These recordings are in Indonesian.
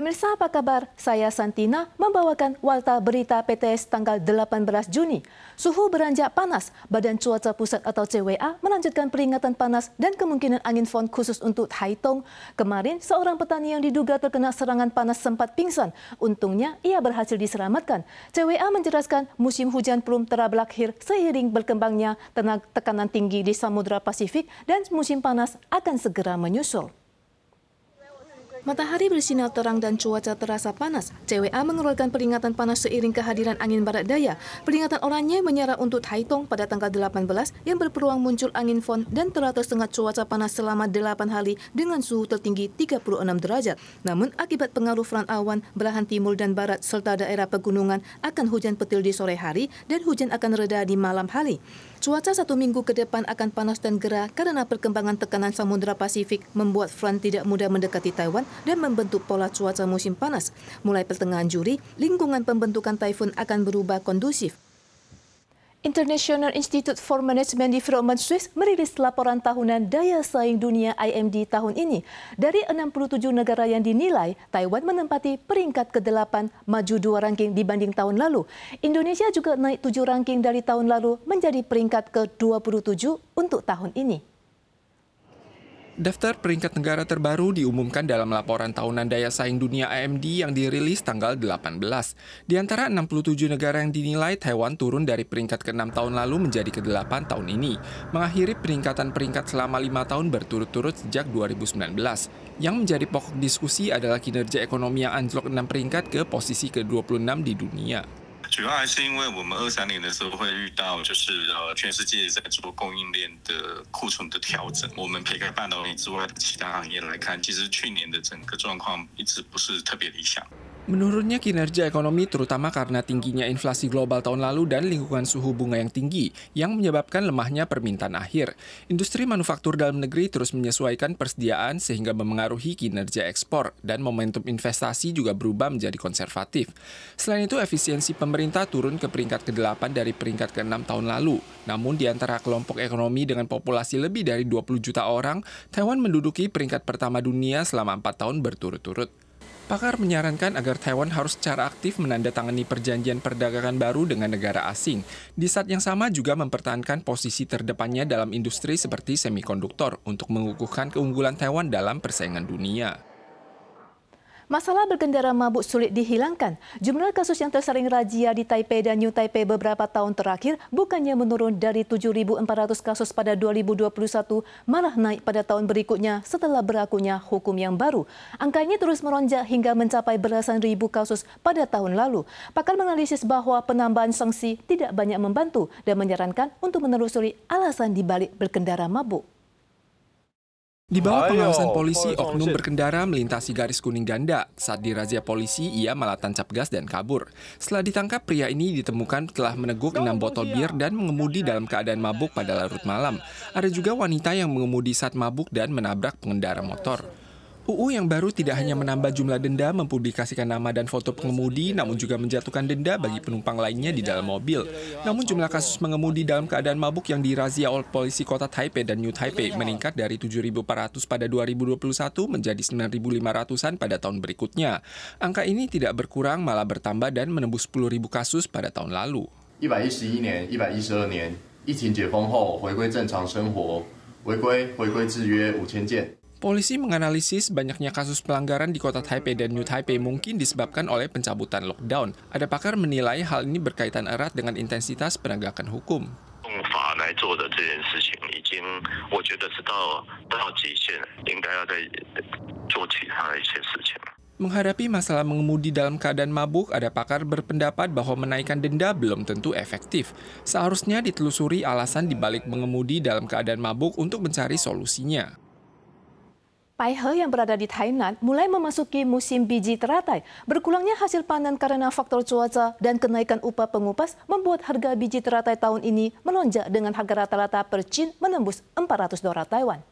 Pemirsa apa kabar? Saya Santina membawakan Warta Berita PTS tanggal 18 Juni. Suhu beranjak panas. Badan Cuaca Pusat atau CWA melanjutkan peringatan panas dan kemungkinan angin fon khusus untuk Taitung. Kemarin, seorang petani yang diduga terkena serangan panas sempat pingsan. Untungnya, ia berhasil diselamatkan. CWA menjelaskan musim hujan belum berakhir seiring berkembangnya tekanan tinggi di Samudra Pasifik dan musim panas akan segera menyusul. Matahari bersinar terang dan cuaca terasa panas. CWA mengeluarkan peringatan panas seiring kehadiran angin barat daya. Peringatan oranye menyerah untuk Taitung pada tanggal 18 yang berpeluang muncul angin fon dan telah tersengat cuaca panas selama 8 hari dengan suhu tertinggi 36 derajat. Namun akibat pengaruh front awan, belahan timur dan barat serta daerah pegunungan akan hujan petir di sore hari dan hujan akan reda di malam hari. Cuaca 1 minggu ke depan akan panas dan gerah karena perkembangan tekanan Samudra Pasifik membuat front tidak mudah mendekati Taiwan dan membentuk pola cuaca musim panas. Mulai pertengahan Juli, lingkungan pembentukan taifun akan berubah kondusif. International Institute for Management Development Swiss merilis laporan tahunan daya saing dunia IMD tahun ini. Dari 67 negara yang dinilai, Taiwan menempati peringkat ke-8, maju 2 ranking dibanding tahun lalu. Indonesia juga naik 7 ranking dari tahun lalu menjadi peringkat ke-27 untuk tahun ini. Daftar peringkat negara terbaru diumumkan dalam laporan tahunan daya saing dunia IMD yang dirilis tanggal 18. Di antara 67 negara yang dinilai, Taiwan turun dari peringkat ke-6 tahun lalu menjadi ke-8 tahun ini, mengakhiri peningkatan peringkat selama 5 tahun berturut-turut sejak 2019. Yang menjadi pokok diskusi adalah kinerja ekonomi yang anjlok 6 peringkat ke posisi ke-26 di dunia. 主要还是因为我们23年的时候会遇到全世界在做供应链的库存的调整。我们撇开半导体之外的其他行业来看，其实去年的整个状况一直不是特别理想。 Menurutnya kinerja ekonomi terutama karena tingginya inflasi global tahun lalu dan lingkungan suhu bunga yang tinggi yang menyebabkan lemahnya permintaan akhir. Industri manufaktur dalam negeri terus menyesuaikan persediaan sehingga memengaruhi kinerja ekspor dan momentum investasi juga berubah menjadi konservatif. Selain itu efisiensi pemerintah turun ke peringkat ke-8 dari peringkat ke-6 tahun lalu. Namun di antara kelompok ekonomi dengan populasi lebih dari 20 juta orang, Taiwan menduduki peringkat pertama dunia selama 4 tahun berturut-turut. Pakar menyarankan agar Taiwan harus secara aktif menandatangani perjanjian perdagangan baru dengan negara asing. Di saat yang sama juga mempertahankan posisi terdepannya dalam industri seperti semikonduktor untuk mengukuhkan keunggulan Taiwan dalam persaingan dunia. Masalah berkendara mabuk sulit dihilangkan. Jumlah kasus yang tersering razia di Taipei dan New Taipei beberapa tahun terakhir bukannya menurun dari 7.400 kasus pada 2021, malah naik pada tahun berikutnya setelah berlakunya hukum yang baru. Angka ini terus melonjak hingga mencapai belasan ribu kasus pada tahun lalu. Pakar menganalisis bahwa penambahan sanksi tidak banyak membantu dan menyarankan untuk menelusuri alasan dibalik berkendara mabuk. Di bawah pengawasan polisi, oknum berkendara melintasi garis kuning ganda. Saat dirazia polisi, ia malah tancap gas dan kabur. Setelah ditangkap, pria ini ditemukan telah meneguk 6 botol bir dan mengemudi dalam keadaan mabuk pada larut malam. Ada juga wanita yang mengemudi saat mabuk dan menabrak pengendara motor. UU yang baru tidak hanya menambah jumlah denda, mempublikasikan nama dan foto pengemudi, namun juga menjatuhkan denda bagi penumpang lainnya di dalam mobil. Namun jumlah kasus mengemudi dalam keadaan mabuk yang dirazia oleh polisi kota Taipei dan New Taipei meningkat dari 7.400 pada 2021 menjadi 9.500-an pada tahun berikutnya. Angka ini tidak berkurang, malah bertambah dan menembus 10.000 kasus pada tahun lalu. 111年、112年，疫情解封后回归正常生活，违规制约5000件。 Polisi menganalisis banyaknya kasus pelanggaran di kota Taipei dan New Taipei mungkin disebabkan oleh pencabutan lockdown. Ada pakar menilai hal ini berkaitan erat dengan intensitas penegakan hukum. Menghadapi masalah mengemudi dalam keadaan mabuk, ada pakar berpendapat bahwa menaikkan denda belum tentu efektif. Seharusnya ditelusuri alasan dibalik mengemudi dalam keadaan mabuk untuk mencari solusinya. Paihe yang berada di Thailand mulai memasuki musim biji teratai. Berkurangnya hasil panen karena faktor cuaca dan kenaikan upah pengupas membuat harga biji teratai tahun ini melonjak dengan harga rata-rata per cin menembus $400 Taiwan.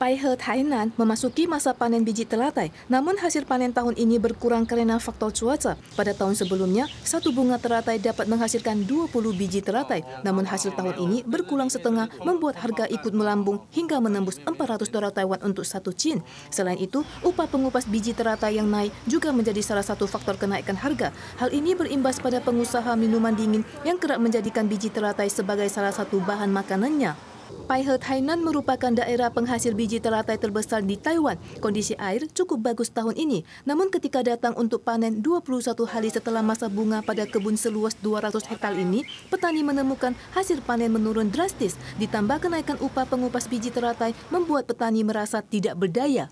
Paihe Tainan memasuki masa panen biji teratai, namun hasil panen tahun ini berkurang karena faktor cuaca. Pada tahun sebelumnya, satu bunga teratai dapat menghasilkan 20 biji teratai, namun hasil tahun ini berkurang setengah, membuat harga ikut melambung hingga menembus 400 dolar Taiwan untuk satu chin. Selain itu, upah pengupas biji teratai yang naik juga menjadi salah satu faktor kenaikan harga. Hal ini berimbas pada pengusaha minuman dingin yang kerap menjadikan biji teratai sebagai salah satu bahan makanannya. Paihe Tainan merupakan daerah penghasil biji teratai terbesar di Taiwan. Kondisi air cukup bagus tahun ini. Namun ketika datang untuk panen 21 hari setelah masa bunga pada kebun seluas 200 hektar ini, petani menemukan hasil panen menurun drastis. Ditambah kenaikan upah pengupas biji teratai membuat petani merasa tidak berdaya.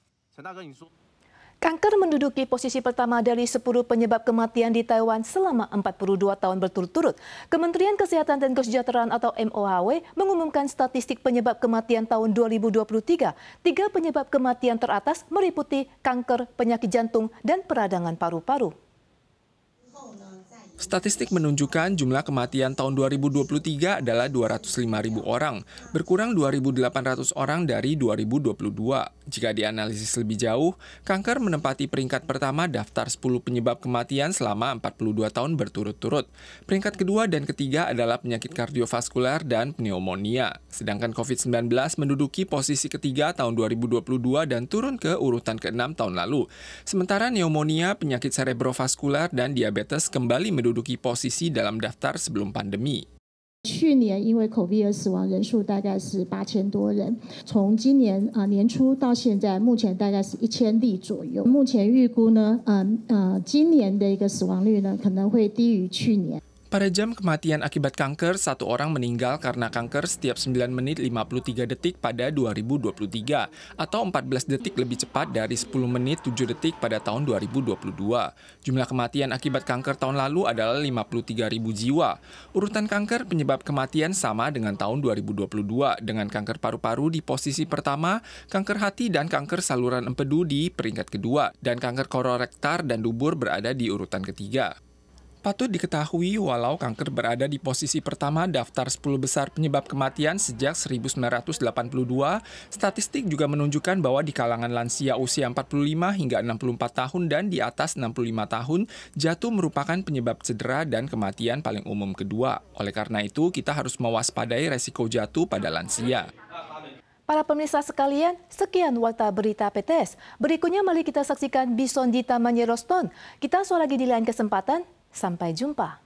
Kanker menduduki posisi pertama dari 10 penyebab kematian di Taiwan selama 42 tahun berturut-turut. Kementerian Kesehatan dan Kesejahteraan atau MOHW mengumumkan statistik penyebab kematian tahun 2023. 3 penyebab kematian teratas meliputi kanker, penyakit jantung, dan peradangan paru-paru. Statistik menunjukkan jumlah kematian tahun 2023 adalah 205.000 orang, berkurang 2.800 orang dari 2022. Jika dianalisis lebih jauh, kanker menempati peringkat pertama daftar 10 penyebab kematian selama 42 tahun berturut-turut. Peringkat kedua dan ketiga adalah penyakit kardiovaskuler dan pneumonia. Sedangkan COVID-19 menduduki posisi ketiga tahun 2022 dan turun ke urutan ke-6 tahun lalu. Sementara pneumonia, penyakit cerebrovaskuler, dan diabetes kembali menduduki posisi dalam daftar sebelum pandemi. 去年因为 COVID 而死亡人数大概是8000多人，从今年年初到现在，目前大概是1000例左右。目前预估呢，今年的一个死亡率呢可能会低于去年。 Pada jam kematian akibat kanker, 1 orang meninggal karena kanker setiap 9 menit 53 detik pada 2023, atau 14 detik lebih cepat dari 10 menit 7 detik pada tahun 2022. Jumlah kematian akibat kanker tahun lalu adalah 53.000 jiwa. Urutan kanker penyebab kematian sama dengan tahun 2022, dengan kanker paru-paru di posisi pertama, kanker hati dan kanker saluran empedu di peringkat kedua, dan kanker kolorektal dan dubur berada di urutan ketiga. Patut diketahui walau kanker berada di posisi pertama daftar 10 besar penyebab kematian sejak 1982, statistik juga menunjukkan bahwa di kalangan lansia usia 45 hingga 64 tahun dan di atas 65 tahun, jatuh merupakan penyebab cedera dan kematian paling umum kedua. Oleh karena itu, kita harus mewaspadai resiko jatuh pada lansia. Para pemirsa sekalian, sekian Warta Berita PTS. Berikutnya mari kita saksikan Bison di Taman Yellowstone. Kita soal lagi di lain kesempatan. Sampai jumpa.